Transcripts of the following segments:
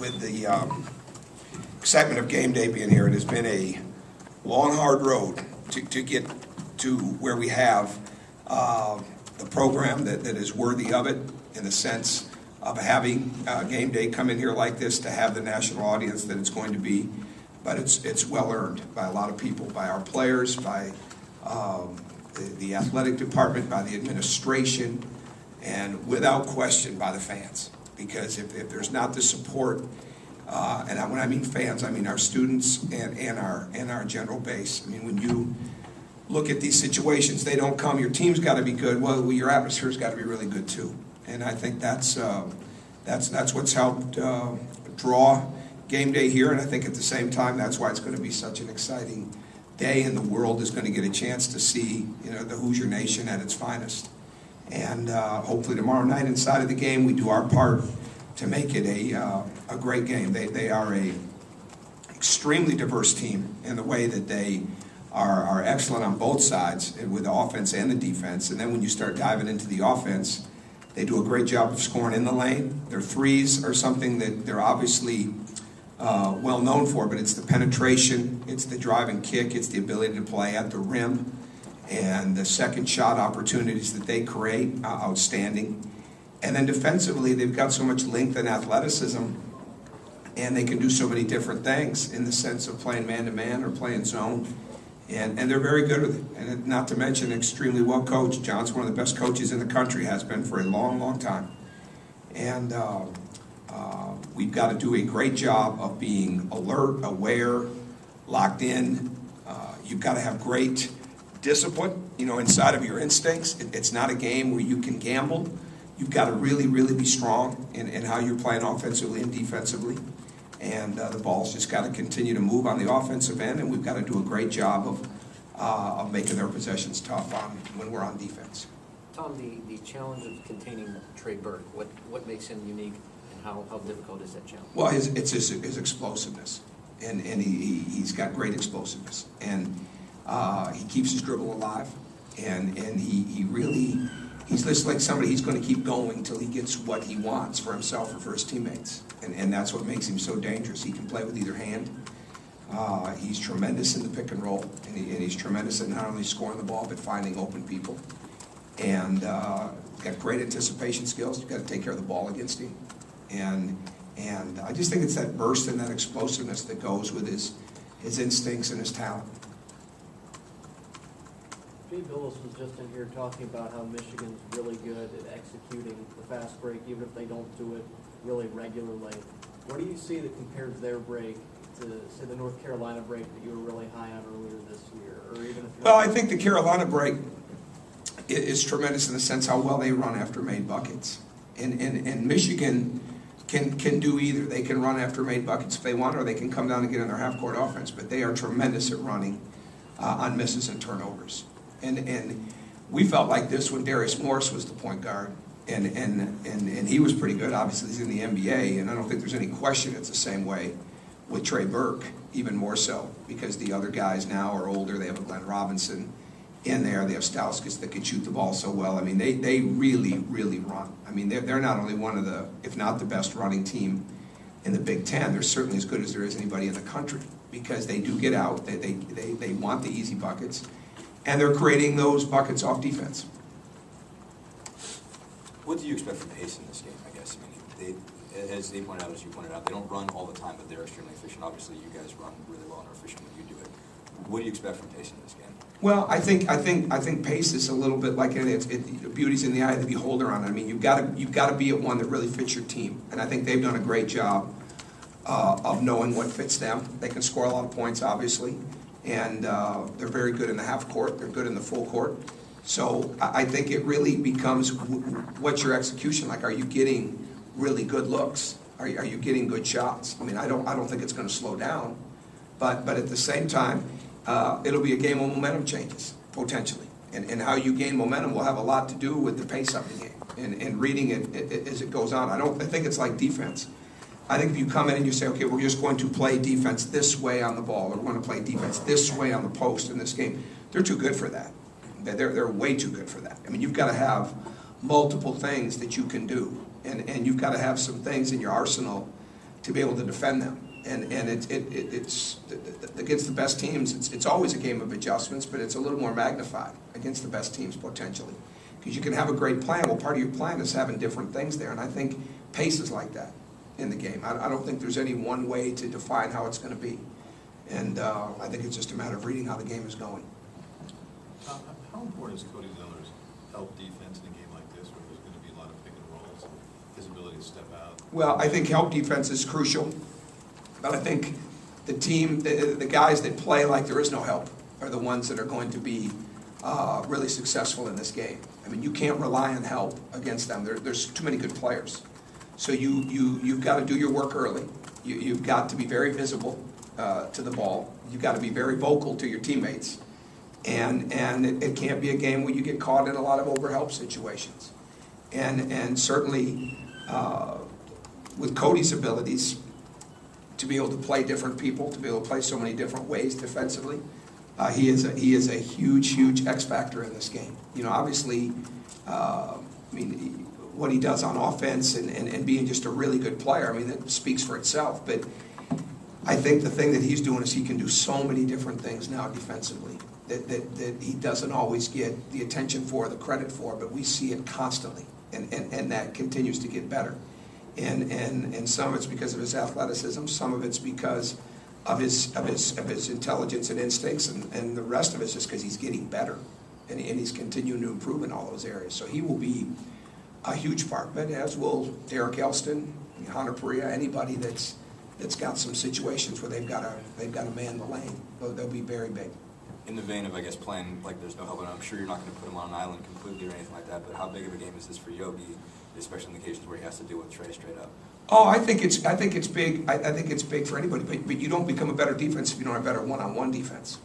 with the excitement of game day being here. It has been a long, hard road to get to where we have the program that is worthy of it, in the sense of having game day come in here like this, to have the national audience that it's going to be. But it's well earned by a lot of people, by our players, by the athletic department, by the administration, and without question by the fans. Because if there's not the support, and when I mean fans, I mean our students and our general base. I mean, when you look at these situations, they don't come, your team's got to be good, well, your atmosphere's got to be really good too. And I think that's what's helped draw game day here, and I think at the same time that's why it's going to be such an exciting day, and the world is going to get a chance to see, you know, the Hoosier Nation at its finest. And hopefully tomorrow night inside of the game we do our part to make it a great game. They are a extremely diverse team in the way that they are excellent on both sides, with the offense and the defense. And then when you start diving into the offense, they do a great job of scoring in the lane. Their threes are something that they're obviously well known for, but it's the penetration, it's the drive and kick, it's the ability to play at the rim, and the second shot opportunities that they create, outstanding. And then defensively, they've got so much length and athleticism, and they can do so many different things in the sense of playing man-to-man or playing zone. And they're very good with it. And not to mention, extremely well coached. John's one of the best coaches in the country, has been for a long, long time. And we've got to do a great job of being alert, aware, locked in. You've got to have great discipline, you know, inside of your instincts. It's not a game where you can gamble. You've got to really, really be strong in how you're playing offensively and defensively. And the ball's just got to continue to move on the offensive end, and we've got to do a great job of making their possessions tough when we're on defense. Tom, the challenge of containing Trey Burke, what makes him unique, and how difficult is that challenge? Well, it's his explosiveness, and he's got great explosiveness, and he keeps his dribble alive, and he really, he's just like somebody, he's going to keep going until he gets what he wants for himself or for his teammates. And that's what makes him so dangerous. He can play with either hand. He's tremendous in the pick and roll, and he's tremendous at not only scoring the ball but finding open people. And got great anticipation skills. You've got to take care of the ball against him. And I just think it's that burst and that explosiveness that goes with his instincts and his talent. Jay Billis was just in here talking about how Michigan's really good at executing the fast break, even if they don't do it really regularly. What do you see that compares their break to, say, the North Carolina break that you were really high on earlier this year? Or even if well, I think the Carolina break is tremendous in the sense how well they run after made buckets. And Michigan can do either. They can run after made buckets if they want, or they can come down and get in their half-court offense. But they are tremendous at running on misses and turnovers. And we felt like this when Darius Morris was the point guard. And he was pretty good. Obviously, he's in the NBA, and I don't think there's any question it's the same way with Trey Burke, even more so, because the other guys now are older. They have a Glenn Robinson in there. They have Stauskas that can shoot the ball so well. I mean, they really, really run. I mean, they're not only one of the, if not the best running team in the Big Ten, they're certainly as good as there is anybody in the country, because they do get out. They want the easy buckets, and they're creating those buckets off defense. What do you expect from pace in this game, I guess? I mean, as they pointed out, as you pointed out, they don't run all the time, but they're extremely efficient. Obviously, you guys run really well and are efficient when you do it. What do you expect from pace in this game? Well, I think pace is a little bit like beauty's in the eye of the beholder on it. I mean, you've got to be at one that really fits your team, and I think they've done a great job of knowing what fits them. They can score a lot of points, obviously, and they're very good in the half court. They're good in the full court. So I think it really becomes, what's your execution like? Are you getting really good looks? Are you getting good shots? I mean, I don't think it's going to slow down, but at the same time, it'll be a game of momentum changes, potentially. And how you gain momentum will have a lot to do with the pace of the game and reading it as it goes on. I think it's like defense. I think if you come in and you say, okay, we're just going to play defense this way on the ball, or we're going to play defense this way on the post in this game, they're too good for that. They're way too good for that. I mean, you've got to have multiple things that you can do, and you've got to have some things in your arsenal to be able to defend them. And it's against the best teams, it's always a game of adjustments, but it's a little more magnified against the best teams potentially. Because you can have a great plan. Well, part of your plan is having different things there, and I think pace is like that in the game. I don't think there's any one way to define how it's going to be. And I think it's just a matter of reading how the game is going. How important is Cody Zeller's help defense in a game like this, where there's going to be a lot of pick and rolls, and his ability to step out? Well, I think help defense is crucial, but I think the team, the guys that play like there is no help are the ones that are going to be really successful in this game. I mean, you can't rely on help against them. There's too many good players. So you've got to do your work early. You've got to be very visible to the ball. You've got to be very vocal to your teammates. And it can't be a game where you get caught in a lot of overhelp situations. And certainly with Cody's abilities to be able to play different people, to be able to play so many different ways defensively, he is a huge X factor in this game. You know, obviously, I mean, what he does on offense and being just a really good player, I mean, that speaks for itself. But I think the thing that he's doing is he can do so many different things now defensively that he doesn't always get the attention for, the credit for, but we see it constantly, and that continues to get better. And some of it's because of his athleticism, some of it's because of his intelligence and instincts, and the rest of it's just because he's getting better, and he's continuing to improve in all those areas. So he will be a huge part, but as will Derek Elston, Hunter Perea, anybody that's got some situations where they've got to man the lane. They'll be very big. In the vein of, I guess, playing like there's no help, and I'm sure you're not going to put him on an island completely or anything like that, but how big of a game is this for Yogi, especially in the occasions where he has to deal with Trey straight up? Oh, I think it's big. I think it's big for anybody, but you don't become a better defense if you don't have better one-on-one defense.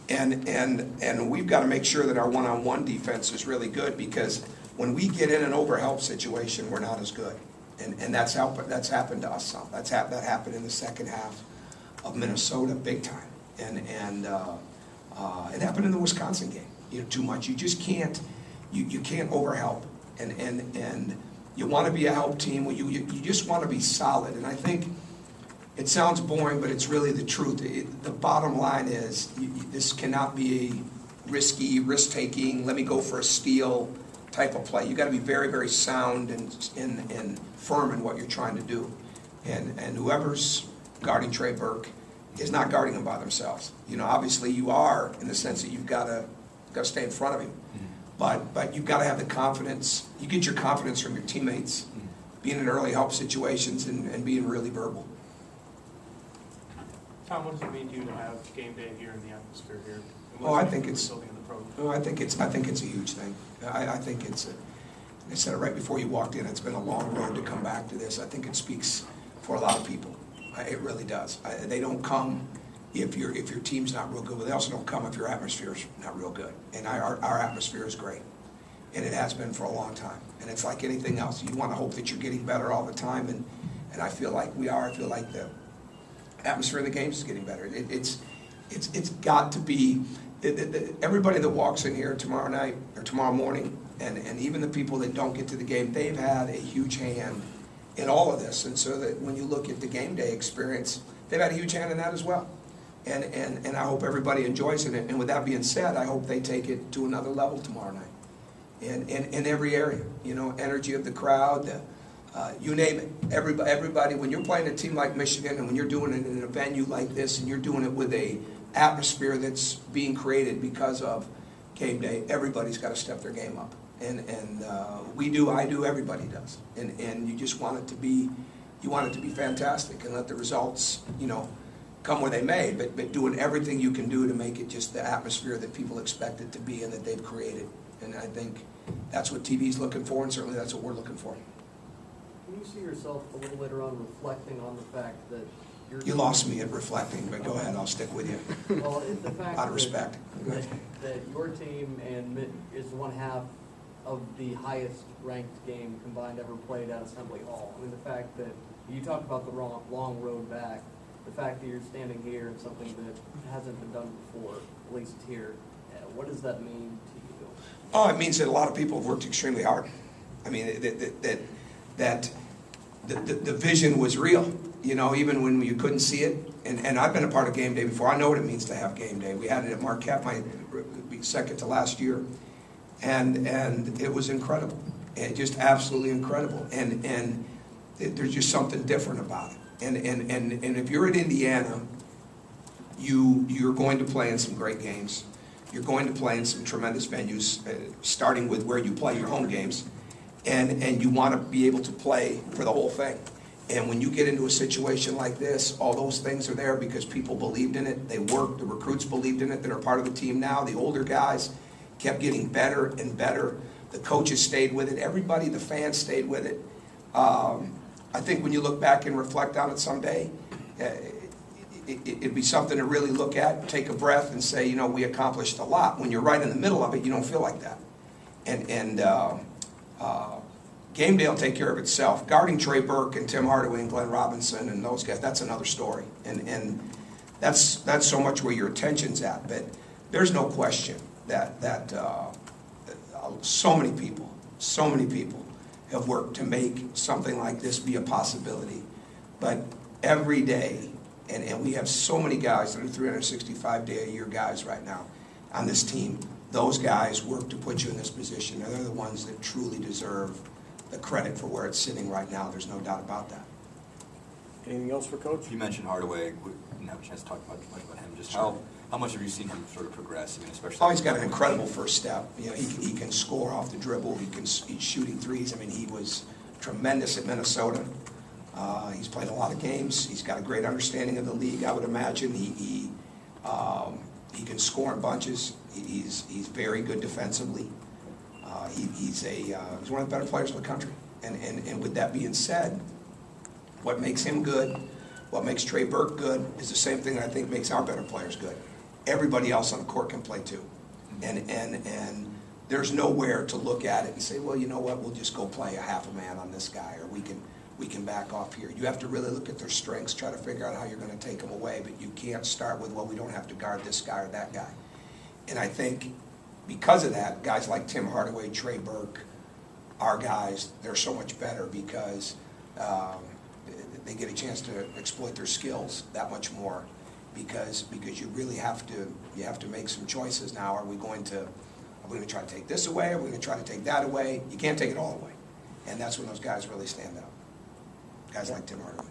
And we've got to make sure that our one-on-one defense is really good, because when we get in an overhelp situation, we're not as good. And that's happened to us some. That happened in the second half of Minnesota big time. And it happened in the Wisconsin game. You know, too much. You just can't. You can't overhelp. And you want to be a help team. You just want to be solid. And I think it sounds boring, but it's really the truth. The bottom line is this cannot be a risky, risk-taking, let me go for a steal type of play. You got to be very, very sound and firm in what you're trying to do. And whoever's guarding Trey Burke is not guarding him by themselves. You know, obviously you are, in the sense that you've got to stay in front of him. But you've got to have the confidence. You get your confidence from your teammates, being in early help situations and being really verbal. Tom, what does it mean to you to have game day here in the atmosphere here? Oh, I think it's. Building in the program? Oh, I think it's a huge thing. I think it's. I said it right before you walked in. It's been a long road to come back to this. I think it speaks for a lot of people. It really does. They don't come if your team's not real good, but they also don't come if your atmosphere's not real good. And our atmosphere is great, and it has been for a long time. And it's like anything else. You want to hope that you're getting better all the time, and I feel like we are. I feel like the atmosphere of the games is getting better. It's got to be. Everybody that walks in here tomorrow night or tomorrow morning, and even the people that don't get to the game, they've had a huge hand in all of this. And so that when you look at the game day experience, they've had a huge hand in that as well. And I hope everybody enjoys it. And with that being said, I hope they take it to another level tomorrow night. In every area, you know, energy of the crowd, you name it. Everybody, when you're playing a team like Michigan, and when you're doing it in a venue like this, and you're doing it with a atmosphere that's being created because of game day, everybody's got to step their game up. And we do, I do, everybody does. And you just want it to be, fantastic, and let the results, you know, come where they may, but doing everything you can do to make it just the atmosphere that people expect it to be and that they've created. And I think that's what TV's looking for, and certainly that's what we're looking for. Can you see yourself a little later on reflecting on the fact that You lost me at reflecting, but go ahead, I'll stick with you. Well, the fact Out of respect. that your team is one half of the highest ranked game combined ever played at Assembly Hall. I mean, the fact that you talk about the long road back, the fact that you're standing here in something that hasn't been done before, at least here, what does that mean to you? Oh, it means that a lot of people have worked extremely hard. I mean, that the vision was real. You know, even when you couldn't see it, and I've been a part of game day before, I know what it means to have game day. We had it at Marquette, my second to last year, and it was incredible, and just absolutely incredible, and there's just something different about it. And if you're at Indiana, you're going to play in some great games. You're going to play in some tremendous venues, starting with where you play your home games, and you want to be able to play for the whole thing. And when you get into a situation like this, all those things are there because people believed in it. They worked. The recruits believed in it that are part of the team now. The older guys kept getting better and better. The coaches stayed with it. Everybody, the fans stayed with it. I think when you look back and reflect on it someday, it'd be something to really look at, take a breath, and say, you know, we accomplished a lot. When you're right in the middle of it, you don't feel like that. Game day will take care of itself. Guarding Trey Burke and Tim Hardaway and Glenn Robinson and those guys, that's another story. And that's so much where your attention's at. But there's no question that so many people have worked to make something like this be a possibility. But every day, and we have so many guys that are 365-day-a-year guys right now on this team, those guys work to put you in this position, and they're the ones that truly deserve the credit for where it's sitting right now. There's no doubt about that. Anything else for Coach? You mentioned Hardaway. We didn't have a chance to talk much about him. Just how much have you seen him sort of progress? I mean, especially. Oh, he's got an incredible first step. You know, he can score off the dribble. He's shooting threes. I mean, he was tremendous at Minnesota. He's played a lot of games. He's got a great understanding of the league, I would imagine. He can score in bunches. He's very good defensively. He's one of the better players in the country. And with that being said, what makes him good, what makes Trey Burke good, is the same thing that I think makes our better players good. Everybody else on the court can play too. And there's nowhere to look at it and say, well, you know what, we'll just go play a half a man on this guy, or we can back off here. You have to really look at their strengths, try to figure out how you're going to take them away, but you can't start with, well, we don't have to guard this guy or that guy. And I think because of that, guys like Tim Hardaway, Trey Burke, our guys, they're so much better because they get a chance to exploit their skills that much more, because you really have to make some choices now. Are we going to try to take this away? Are we going to try to take that away? You can't take it all away. And that's when those guys really stand out. Guys like Tim Hardaway.